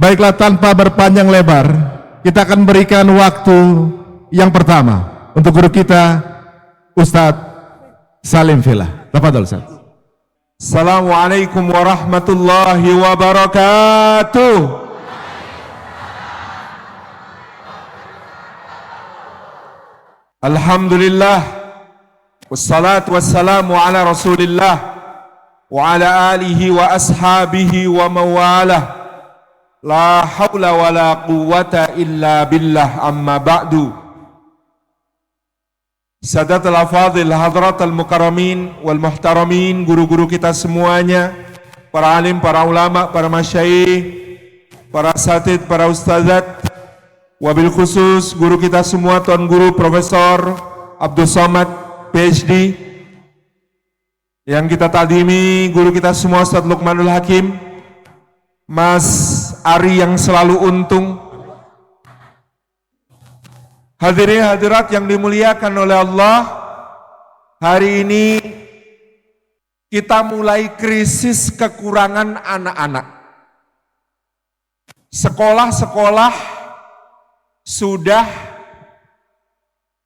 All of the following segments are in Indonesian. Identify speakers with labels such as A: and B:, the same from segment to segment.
A: Baiklah, tanpa berpanjang lebar, kita akan berikan waktu yang pertama untuk guru kita, Ustadz Salim Villa. Tafadhol, Ustaz.
B: Assalamualaikum warahmatullahi wabarakatuh. Alhamdulillah, wassalatu wassalamu ala rasulillah wa ala alihi wa ashabihi wa mawalah. La hawla wa la quwwata illa billah, amma ba'du. Sadatul afadhil hadratal mukarramin wal muhtaramin, guru-guru kita semuanya, para alim, para ulama, para masyayikh, para asatid, para ustazat, wabil khusus guru kita semua, Tuan Guru Profesor Abdul Somad PhD, yang kita tadimi guru kita semua Ustaz Luqmanul Hakim, Mas Ari yang selalu untung, hadirin hadirat yang dimuliakan oleh Allah. Hari ini kita mulai krisis kekurangan anak-anak. Sekolah-sekolah sudah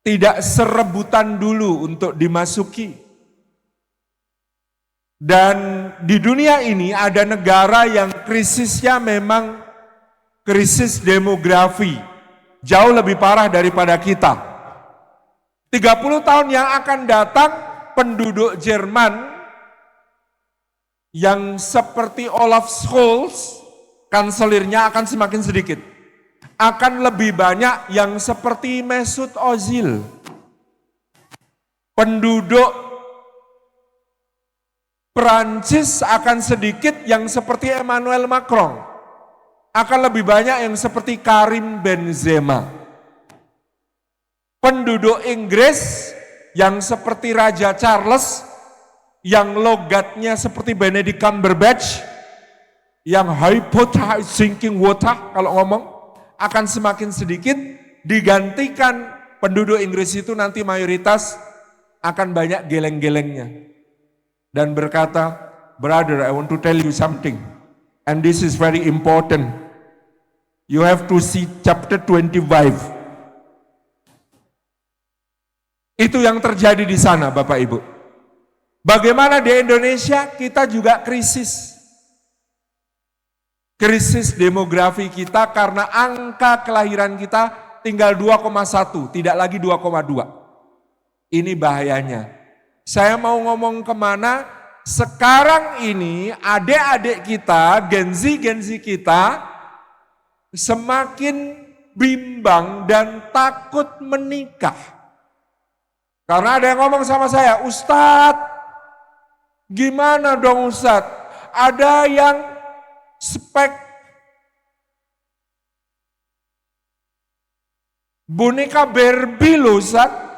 B: tidak serebutan dulu untuk dimasuki. Dan di dunia ini ada negara yang krisisnya memang krisis demografi, jauh lebih parah daripada kita. 30 tahun yang akan datang, penduduk Jerman yang seperti Olaf Scholz, kanselirnya, akan semakin sedikit. Akan lebih banyak yang seperti Mesut Ozil. Penduduk Perancis akan sedikit yang seperti Emmanuel Macron. Akan lebih banyak yang seperti Karim Benzema. Penduduk Inggris yang seperti Raja Charles, yang logatnya seperti Benedict Cumberbatch, yang hypothizing water kalau ngomong, akan semakin sedikit, digantikan penduduk Inggris itu nanti mayoritas akan banyak geleng-gelengnya. Dan berkata, brother, I want to tell you something, and this is very important. You have to see chapter 25. Itu yang terjadi di sana, Bapak Ibu. Bagaimana di Indonesia, kita juga krisis. Krisis demografi kita karena angka kelahiran kita tinggal 2,1, tidak lagi 2,2. Ini bahayanya. Saya mau ngomong kemana, sekarang ini adik-adik kita, Gen Z kita, semakin bimbang dan takut menikah. Karena ada yang ngomong sama saya, Ustadz, gimana dong Ustadz? Ada yang spek boneka Barbie loh Ustadz.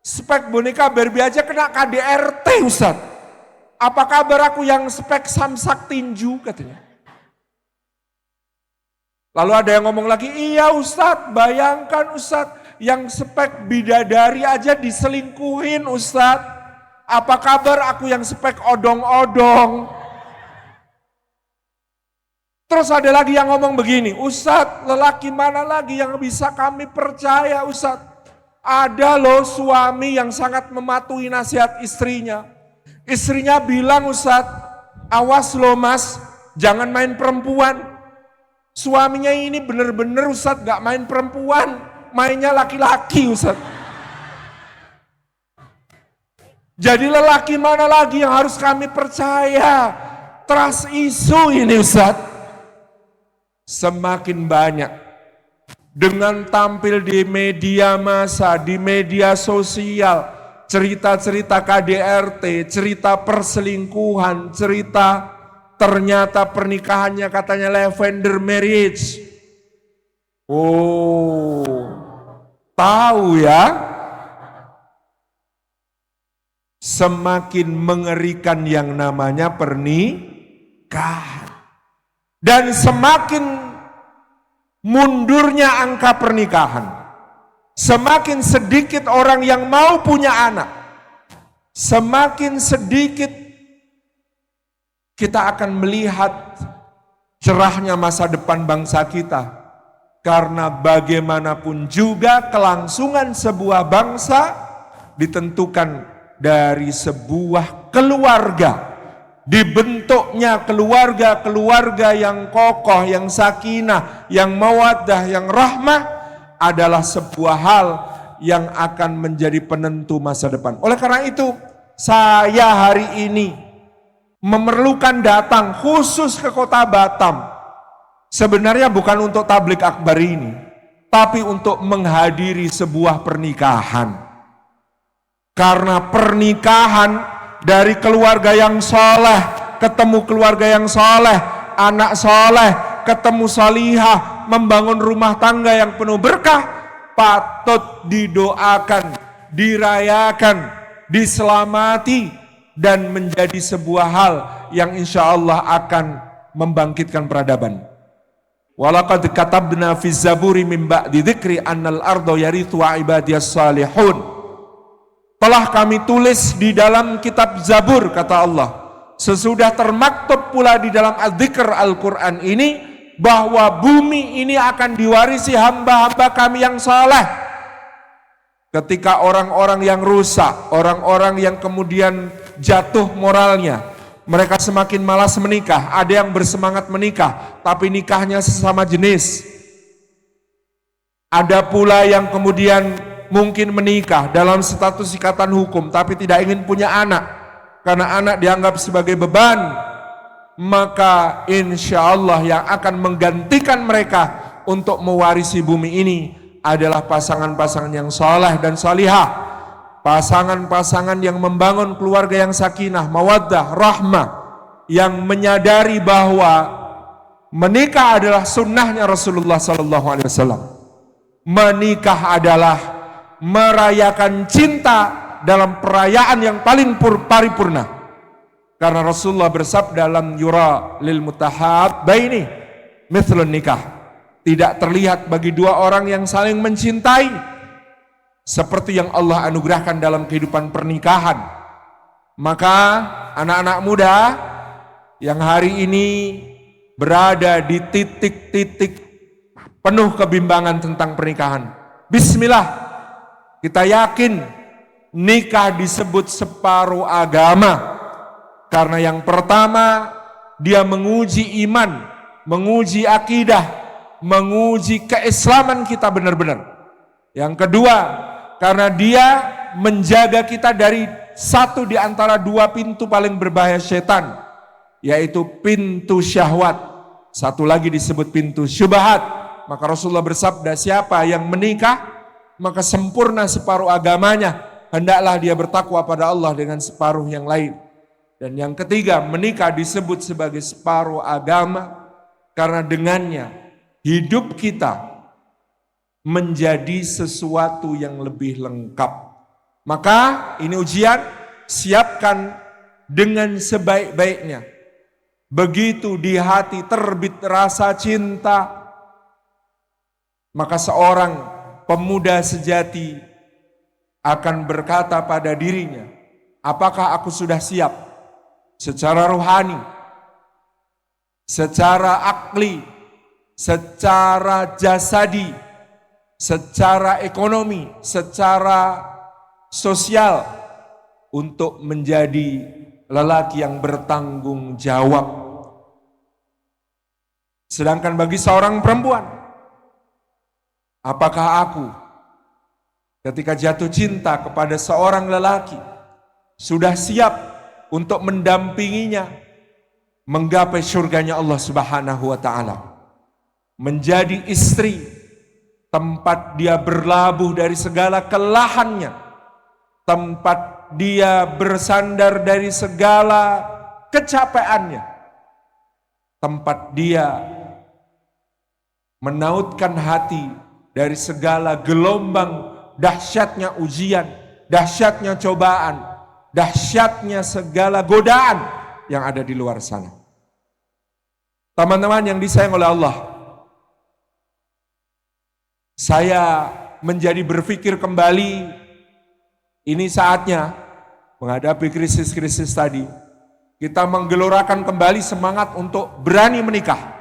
B: Spek boneka Barbie aja kena KDRT Ustadz. Apa kabar aku yang spek samsak tinju katanya. Lalu ada yang ngomong lagi, iya Ustadz, bayangkan Ustadz, yang spek bidadari aja diselingkuhin Ustadz. Apa kabar aku yang spek odong-odong. Terus ada lagi yang ngomong begini, Ustadz, lelaki mana lagi yang bisa kami percaya Ustadz? Ada loh suami yang sangat mematuhi nasihat istrinya. Istrinya bilang, Ustadz, awas loh mas, jangan main perempuan. Suaminya ini bener-bener Ustadz gak main perempuan, mainnya laki-laki Ustadz. Jadi lelaki mana lagi yang harus kami percaya? Trust isu ini Ustadz. Semakin banyak dengan tampil di media massa, di media sosial, cerita-cerita KDRT, cerita perselingkuhan, cerita ternyata pernikahannya katanya lavender marriage. Oh, tahu ya? Semakin mengerikan yang namanya pernikahan. Dan semakin mundurnya angka pernikahan, semakin sedikit orang yang mau punya anak, semakin sedikit kita akan melihat cerahnya masa depan bangsa kita. Karena bagaimanapun juga kelangsungan sebuah bangsa ditentukan dari sebuah keluarga. Dibentuknya keluarga yang kokoh, yang sakinah, yang mawaddah, yang rahmah adalah sebuah hal yang akan menjadi penentu masa depan. Oleh karena itu, saya hari ini memerlukan datang khusus ke kota Batam. Sebenarnya bukan untuk tablik akbar ini, tapi untuk menghadiri sebuah pernikahan. Karena pernikahan dari keluarga yang soleh, ketemu keluarga yang soleh, anak soleh, ketemu salihah, membangun rumah tangga yang penuh berkah, patut didoakan, dirayakan, diselamati, dan menjadi sebuah hal yang insya Allah akan membangkitkan peradaban. Walaqad katabna fi zaburi min ba'di dzikri annal ardo yarithu ibadiyas salihun. Telah kami tulis di dalam kitab Zabur, kata Allah, sesudah termaktub pula di dalam Al-Dzikr Al-Quran ini, bahwa bumi ini akan diwarisi hamba-hamba kami yang saleh. Ketika orang-orang yang rusak, orang-orang yang kemudian jatuh moralnya, mereka semakin malas menikah. Ada yang bersemangat menikah, tapi nikahnya sesama jenis. Ada pula yang kemudian mungkin menikah dalam status ikatan hukum, tapi tidak ingin punya anak, karena anak dianggap sebagai beban. Maka insya Allah yang akan menggantikan mereka untuk mewarisi bumi ini adalah pasangan-pasangan yang saleh dan salihah. Pasangan-pasangan yang membangun keluarga yang sakinah, mawaddah, rahmah, yang menyadari bahwa menikah adalah sunnahnya Rasulullah SAW. Menikah adalah merayakan cinta dalam perayaan yang paling paripurna. Karena Rasulullah bersabda, dalam yura lil mutahabbaini mithlun nikah. Tidak terlihat bagi dua orang yang saling mencintai seperti yang Allah anugerahkan dalam kehidupan pernikahan. Maka anak-anak muda yang hari ini berada di titik-titik penuh kebimbangan tentang pernikahan, bismillah, kita yakin nikah disebut separuh agama. Karena yang pertama, dia menguji iman, menguji akidah, menguji keislaman kita benar-benar. Yang kedua, karena dia menjaga kita dari satu di antara dua pintu paling berbahaya setan, yaitu pintu syahwat. Satu lagi disebut pintu syubhat. Maka Rasulullah bersabda, siapa yang menikah, maka sempurna separuh agamanya. Hendaklah dia bertakwa pada Allah dengan separuh yang lain. Dan yang ketiga, menikah disebut sebagai separuh agama, karena dengannya hidup kita menjadi sesuatu yang lebih lengkap. Maka ini ujian, siapkan dengan sebaik-baiknya. Begitu di hati terbit rasa cinta, maka seorang pemuda sejati akan berkata pada dirinya, apakah aku sudah siap secara rohani, secara akli, secara jasadi, secara ekonomi, secara sosial, untuk menjadi lelaki yang bertanggung jawab. Sedangkan bagi seorang perempuan, apakah aku ketika jatuh cinta kepada seorang lelaki sudah siap untuk mendampinginya menggapai surganya Allah Subhanahu wa taala, menjadi istri tempat dia berlabuh dari segala kelahannya, tempat dia bersandar dari segala kecapeannya, tempat dia menautkan hati dari segala gelombang dahsyatnya ujian, dahsyatnya cobaan, dahsyatnya segala godaan yang ada di luar sana. Teman-teman yang disayang oleh Allah, saya menjadi berpikir kembali, ini saatnya menghadapi krisis-krisis tadi, kita menggelorakan kembali semangat untuk berani menikah.